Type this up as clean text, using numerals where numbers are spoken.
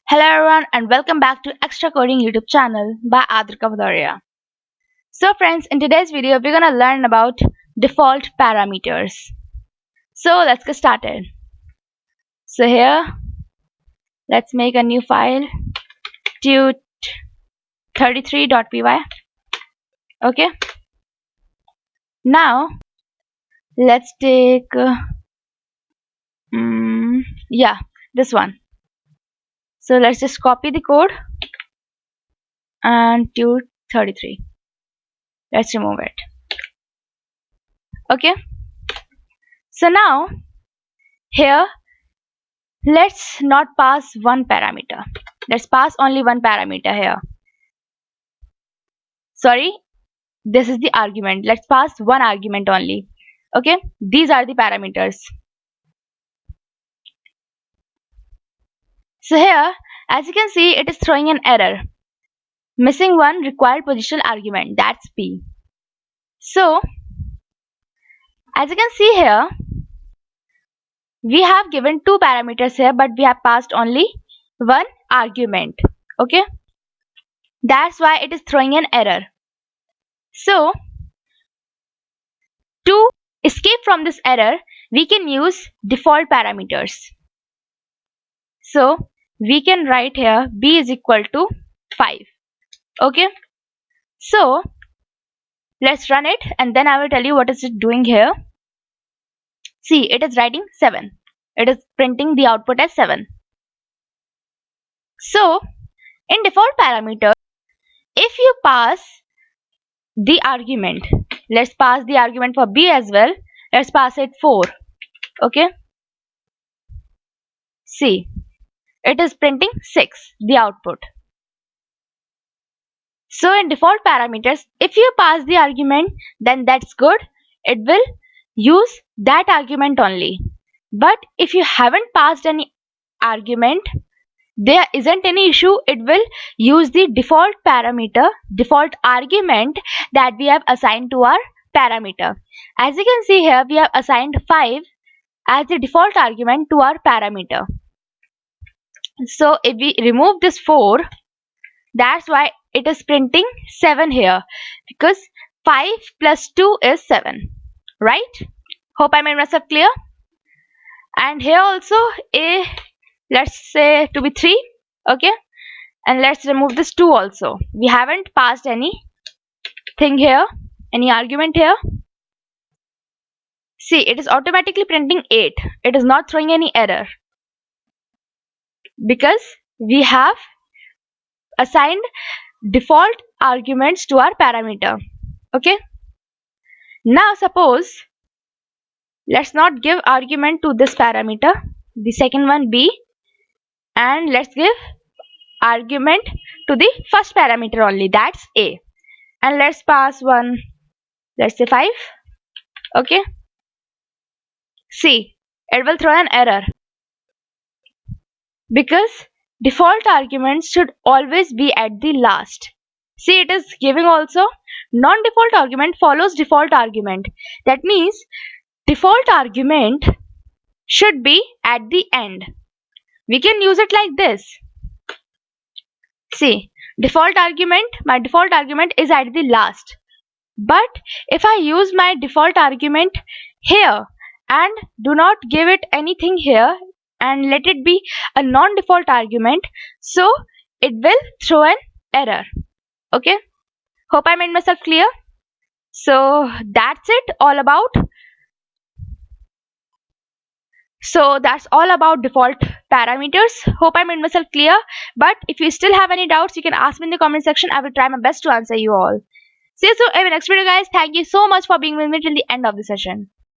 Hello everyone and welcome back to Extra Coding YouTube channel by Adrika Vadoria. So friends, in today's video we're gonna learn about default parameters. So let's get started. So here let's make a new file tut33.py. Okay. Now let's take this one. So let's just copy the code and tut33. Let's remove it. Okay. So now here let's not pass one parameter. Let's pass only one parameter here. Sorry, this is the argument. Let's pass one argument only. Okay, these are the parameters. So here, as you can see, it is throwing an error. Missing one required positional argument. That's P. So, as you can see here, we have given two parameters here, but we have passed only one argument. Okay, that's why it is throwing an error. So, to escape from this error, we can use default parameters. So we can write here b is equal to 5. Okay, so let's run it and then I will tell you what is it doing here. See, it is writing 7. It is printing the output as 7. So in default parameter, if you pass the argument, let's pass the argument for b as well. Let's pass it 4. Okay, see, it is printing 6, the output. So in default parameters, if you pass the argument, then that's good. It will use that argument only. But if you haven't passed any argument, there isn't any issue. It will use the default parameter, default argument that we have assigned to our parameter. As you can see here, we have assigned 5 as the default argument to our parameter. So if we remove this 4, that's why it is printing 7 here, because 5 plus 2 is 7, right? Hope I made myself clear. And here also a, let's say to be 3. Okay, and let's remove this 2 also. We haven't passed any thing here, any argument here. See, it is automatically printing 8. It is not throwing any error because we have assigned default arguments to our parameter. Okay, now suppose let's not give argument to this parameter, the second one b, and let's give argument to the first parameter only, that's a, and let's pass one, let's say 5. Okay, see, it will throw an error because default arguments should always be at the last. See, it is giving also non-default argument follows default argument. That means default argument should be at the end. We can use it like this. See, default argument, my default argument is at the last. But if I use my default argument here and do not give it anything here and let it be a non-default argument, so it will throw an error. Okay, hope I made myself clear. So that's it all about. So that's all about default parameters. Hope I made myself clear. But if you still have any doubts, you can ask me in the comment section. I will try my best to answer you all. See you soon in the next video, guys. Thank you so much for being with me till the end of the session.